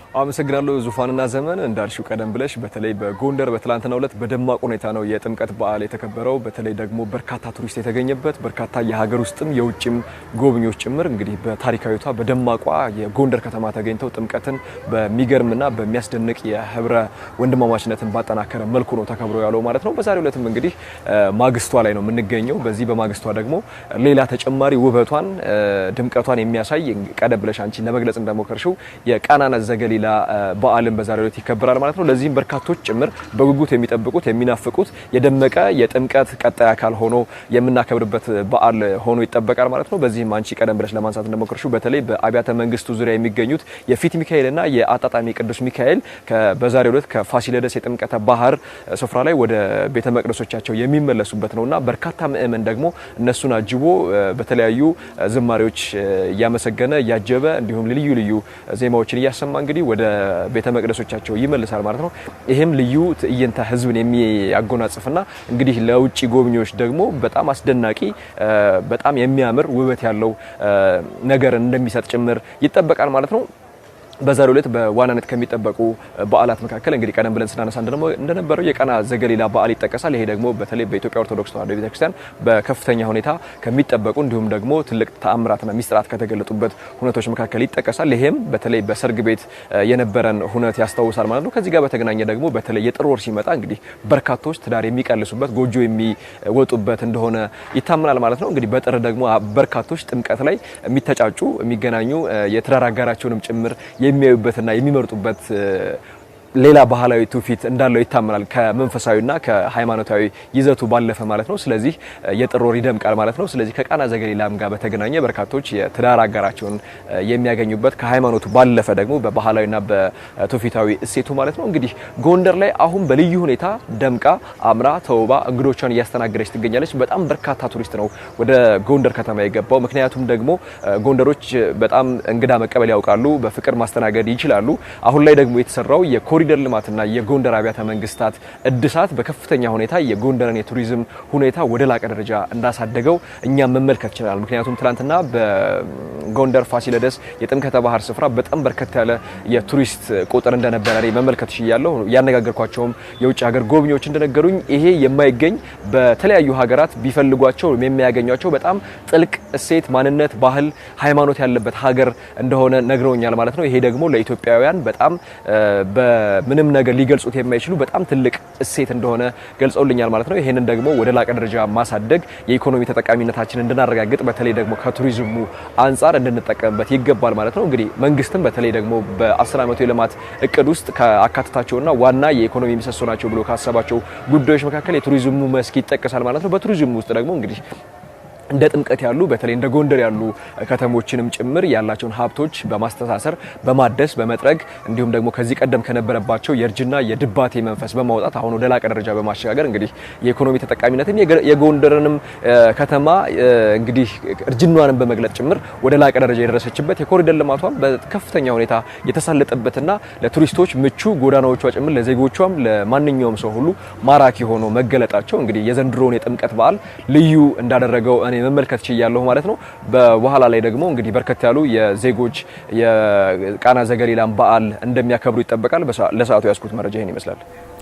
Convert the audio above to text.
አመሰግናለሁ ዙፋንና ዘመን እንዳልሽው ቀደም ብለሽ በተለይ በጎንደር በትላንትናው ዕለት በደማቅ ሁኔታ ነው የጥምቀት በዓል የተከበረው። በተለይ ደግሞ በርካታ ቱሪስት የተገኘበት በርካታ የሀገር ውስጥም የውጭም ጎብኚዎች ጭምር እንግዲህ በታሪካዊቷ በደማቋ የጎንደር ከተማ ተገኝተው ጥምቀትን በሚገርምና በሚያስደንቅ የህብረ ወንድማማችነትን ባጠናከረ መልኩ ነው ተከብሮ ያለው ማለት ነው። በዛሬው ዕለትም እንግዲህ ማግስቷ ላይ ነው የምንገኘው። በዚህ በማግስቷ ደግሞ ሌላ ተጨማሪ ውበቷን ድምቀቷን የሚያሳይ ቀደም ብለሽ አንቺ ለመግለጽ እንደሞከርሽው የቃናና ዘገሊላ በዓልን በዛሬው ዕለት ይከበራል ማለት ነው። ለዚህም በርካቶች ጭምር በጉጉት የሚጠብቁት የሚናፍቁት የደመቀ የጥምቀት ቀጣይ አካል ሆኖ የምናከብርበት በዓል ሆኖ ይጠበቃል ማለት ነው። በዚህም አንቺ ቀደም ብለሽ ለማንሳት እንደሞከርሽው በተለይ በአብያተ መንግስቱ ዙሪያ የሚገኙት የፊት ሚካኤልና የአጣጣሚ ቅዱስ ሚካኤል በዛሬው ዕለት ከፋሲለደስ የጥምቀተ ባህር ስፍራ ላይ ወደ ቤተ መቅደሶቻቸው የሚመለሱበት ነውና በርካታ ምእመን ደግሞ እነሱን አጅቦ በተለያዩ ዝማሬዎች እያመሰገነ እያጀበ እንዲሁም ልዩ ልዩ ዜማዎችን እያሰማ እንግዲህ ወደ ቤተ መቅደሶቻቸው ይመልሳል ማለት ነው። ይሄም ልዩ ትዕይንተ ህዝብን የሚያጎናጽፍና እንግዲህ ለውጭ ጎብኚዎች ደግሞ በጣም አስደናቂ በጣም የሚያምር ውበት ያለው ነገር እንደሚሰጥ ጭምር ይጠበቃል ማለት ነው። በዛሬው ዕለት በዋናነት ከሚጠበቁ በዓላት መካከል እንግዲህ ቀደም ብለን ስናነሳ እንደነበረው የቃና ዘገሊላ በዓል ይጠቀሳል። ይሄ ደግሞ በተለይ በኢትዮጵያ ኦርቶዶክስ ተዋሕዶ ቤተክርስቲያን በከፍተኛ ሁኔታ ከሚጠበቁ እንዲሁም ደግሞ ትልቅ ተአምራትና ሚስጥራት ከተገለጡበት ሁነቶች መካከል ይጠቀሳል። ይሄም በተለይ በሰርግ ቤት የነበረን ሁነት ያስታውሳል ማለት ነው። ከዚህ ጋር በተገናኘ ደግሞ በተለይ የጥር ወር ሲመጣ እንግዲህ በርካቶች ትዳር የሚቀልሱበት ጎጆ የሚወጡበት እንደሆነ ይታመናል ማለት ነው። እንግዲህ በጥር ደግሞ በርካቶች ጥምቀት ላይ የሚተጫጩ የሚገናኙ የትዳር አጋራቸውንም ጭምር የሚያዩበትና የሚመርጡበት ሌላ ባህላዊ ትውፊት እንዳለው ይታመናል ከመንፈሳዊና ከሃይማኖታዊ ይዘቱ ባለፈ ማለት ነው። ስለዚህ የጥር ወር ይደምቃል ማለት ነው። ስለዚህ ከቃና ዘገሊላም ጋር በተገናኘ በርካቶች የትዳር አጋራቸውን የሚያገኙበት ከሃይማኖቱ ባለፈ ደግሞ በባህላዊና በትውፊታዊ እሴቱ ማለት ነው። እንግዲህ ጎንደር ላይ አሁን በልዩ ሁኔታ ደምቃ አምራ ተውባ እንግዶቿን እያስተናገደች ትገኛለች። በጣም በርካታ ቱሪስት ነው ወደ ጎንደር ከተማ የገባው። ምክንያቱም ደግሞ ጎንደሮች በጣም እንግዳ መቀበል ያውቃሉ፣ በፍቅር ማስተናገድ ይችላሉ። አሁን ላይ ደግሞ የተሰራው የኮሪደር ልማትና የጎንደር አብያተ መንግስታት እድሳት በከፍተኛ ሁኔታ የጎንደርን የቱሪዝም ሁኔታ ወደ ላቀ ደረጃ እንዳሳደገው እኛም መመልከት ይችላል። ምክንያቱም ትላንትና በጎንደር ፋሲለደስ የጥምቀተ ባህር ስፍራ በጣም በርከት ያለ የቱሪስት ቁጥር እንደነበረ መመልከት ይችላል። ያነጋገርኳቸውም የውጭ ሀገር ጎብኚዎች እንደነገሩኝ ይሄ የማይገኝ በተለያዩ ሀገራት ቢፈልጓቸው የሚያገኟቸው በጣም ጥልቅ እሴት፣ ማንነት፣ ባህል፣ ሃይማኖት ያለበት ሀገር እንደሆነ ነግረውኛል ማለት ነው። ይሄ ደግሞ ለኢትዮጵያውያን በጣም ምንም ነገር ሊገልጹት የማይችሉ በጣም ትልቅ እሴት እንደሆነ ገልጸውልኛል ማለት ነው። ይሄንን ደግሞ ወደ ላቀ ደረጃ ማሳደግ የኢኮኖሚ ተጠቃሚነታችንን እንድናረጋግጥ በተለይ ደግሞ ከቱሪዝሙ አንጻር እንድንጠቀምበት ይገባል ማለት ነው። እንግዲህ መንግስትም በተለይ ደግሞ በ10 ዓመቱ የልማት እቅድ ውስጥ ከአካተታቸውና ዋና የኢኮኖሚ ምሰሶ ናቸው ብሎ ካሰባቸው ጉዳዮች መካከል የቱሪዝሙ መስክ ይጠቀሳል ማለት ነው። በቱሪዝሙ ውስጥ ደግሞ እንግዲህ እንደ ጥምቀት ያሉ በተለይ እንደ ጎንደር ያሉ ከተሞችንም ጭምር ያላቸውን ሀብቶች በማስተሳሰር በማደስ በመጥረግ እንዲሁም ደግሞ ከዚህ ቀደም ከነበረባቸው የእርጅና የድባቴ መንፈስ በማውጣት አሁን ወደ ላቀ ደረጃ በማሸጋገር እንግዲህ የኢኮኖሚ ተጠቃሚነትን የጎንደርንም ከተማ እንግዲህ እርጅናዋንም በመግለጽ ጭምር ወደ ላቀ ደረጃ የደረሰችበት የኮሪደር ልማቷም በከፍተኛ ሁኔታ የተሳለጠበትና ለቱሪስቶች ምቹ ጎዳናዎቿ ጭምር ለዜጎቿም ለማንኛውም ሰው ሁሉ ማራኪ ሆኖ መገለጣቸው እንግዲህ የዘንድሮውን የጥምቀት በዓል ልዩ እንዳደረገው መመልከት ይችላል ማለት ነው። በኋላ ላይ ደግሞ እንግዲህ በርከት ያሉ የዜጎች የቃና ዘገሊላን በዓል እንደሚያከብሩ ይጠበቃል። ለሰዓቱ ያስኩት መረጃ ይሄን ይመስላል።